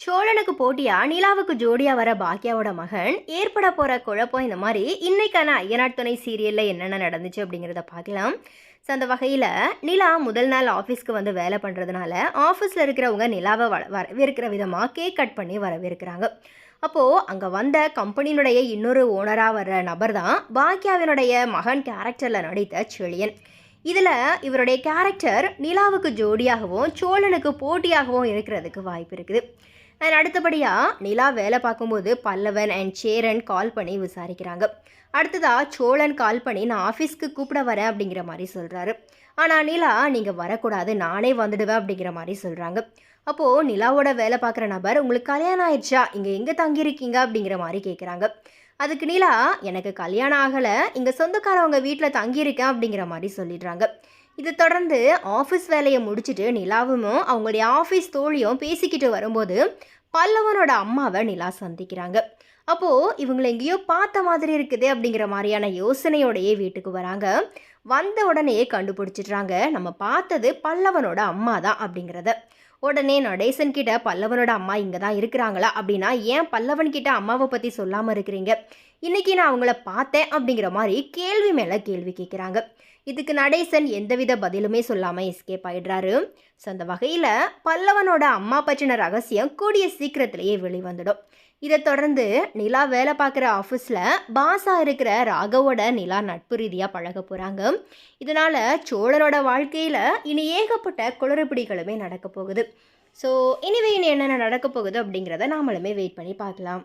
சோழனுக்கு போட்டியா நிலாவுக்கு ஜோடியா வர பாக்கியாவோட மகன் ஏற்பட போற குழப்பம் இந்த மாதிரி இன்னைக்கான ஐயனார் துணை சீரியல்ல என்னென்ன நடந்துச்சு அப்படிங்கிறத பார்க்கலாம். ஸோ அந்த வகையில் நிலா முதல் நாள் ஆஃபீஸ்க்கு வந்து வேலை பண்ணுறதுனால ஆஃபீஸில் இருக்கிறவங்க நிலாவை வரவேற்கிற விதமாக கேக் கட் பண்ணி வரவேற்கிறாங்க. அப்போது அங்கே வந்த கம்பெனியினுடைய இன்னொரு ஓனராக வர்ற நபர் தான் பாக்கியாவினுடைய மகன் கேரக்டரில் நடித்த செழியன். இதில் இவருடைய கேரக்டர் நிலாவுக்கு ஜோடியாகவும் சோழனுக்கு போட்டியாகவும் இருக்கிறதுக்கு வாய்ப்பு இருக்குது. அண்ட் அடுத்தபடியாக நிலா வேலை பார்க்கும்போது பல்லவன் அண்ட் சேரன் கால் பண்ணி விசாரிக்கிறாங்க. அடுத்ததாக சோழன் கால் பண்ணி நான் ஆஃபீஸ்க்கு கூப்பிட வரேன் அப்படிங்கிற மாதிரி சொல்கிறாரு. ஆனால் நிலா நீங்கள் வரக்கூடாது, நானே வந்துடுவேன் அப்படிங்கிற மாதிரி சொல்கிறாங்க. அப்போது நிலாவோட வேலை பார்க்குற நபர் உங்களுக்கு கல்யாணம் ஆயிடுச்சா, இங்கே எங்கே தங்கியிருக்கீங்க அப்படிங்கிற மாதிரி கேட்குறாங்க. அதுக்கு நிலா எனக்கு கல்யாணம் ஆகலை, இங்கே சொந்தக்காரவங்க வீட்டில் தங்கியிருக்கேன் அப்படிங்கிற மாதிரி சொல்லிடுறாங்க. இதை தொடர்ந்து ஆஃபீஸ் வேலையை முடிச்சுட்டு நிலாவும் அவங்களுடைய ஆஃபீஸ் தோழியும் பேசிக்கிட்டு வரும்போது பல்லவனோட அம்மாவை நிலா சந்திக்கிறாங்க. அப்போது இவங்களை எங்கேயோ பார்த்த மாதிரி இருக்குது அப்படிங்கிற மாதிரியான யோசனையோடையே வீட்டுக்கு வராங்க. வந்த உடனே கண்டுபிடிச்சிட்றாங்க நம்ம பார்த்தது பல்லவனோட அம்மா தான் அப்படிங்கிறத. உடனே நடேசன் கிட்ட பல்லவனோட அம்மா இங்கே தான் இருக்கிறாங்களா அப்படின்னா ஏன் பல்லவன் கிட்ட அம்மாவை பற்றி சொல்லாமல் இருக்கிறீங்க, இன்னைக்கு நான் அவங்கள பார்த்தேன் அப்படிங்கிற மாதிரி கேள்வி மேலே கேள்வி கேட்குறாங்க. இதுக்கு நடேசன் எந்தவித பதிலுமே சொல்லாமல் எஸ்கேப் ஆயிடுறாரு. ஸோ அந்த வகையில் பல்லவனோட அம்மா பற்றின ரகசியம் கூடிய சீக்கிரத்திலேயே வெளிவந்துடும். இதை தொடர்ந்து நிலா வேலை பார்க்குற ஆஃபீஸில் பாஸாக இருக்கிற ராகவோட நிலா நட்பு ரீதியாக பழக போகிறாங்க. இதனால் சோழனோட வாழ்க்கையில் இனி ஏகப்பட்ட குளறுபடிகளுமே நடக்க போகுது. ஸோ இனி என்னென்ன நடக்க போகுது அப்படிங்கிறத நாமளுமே வெயிட் பண்ணி பார்க்கலாம்.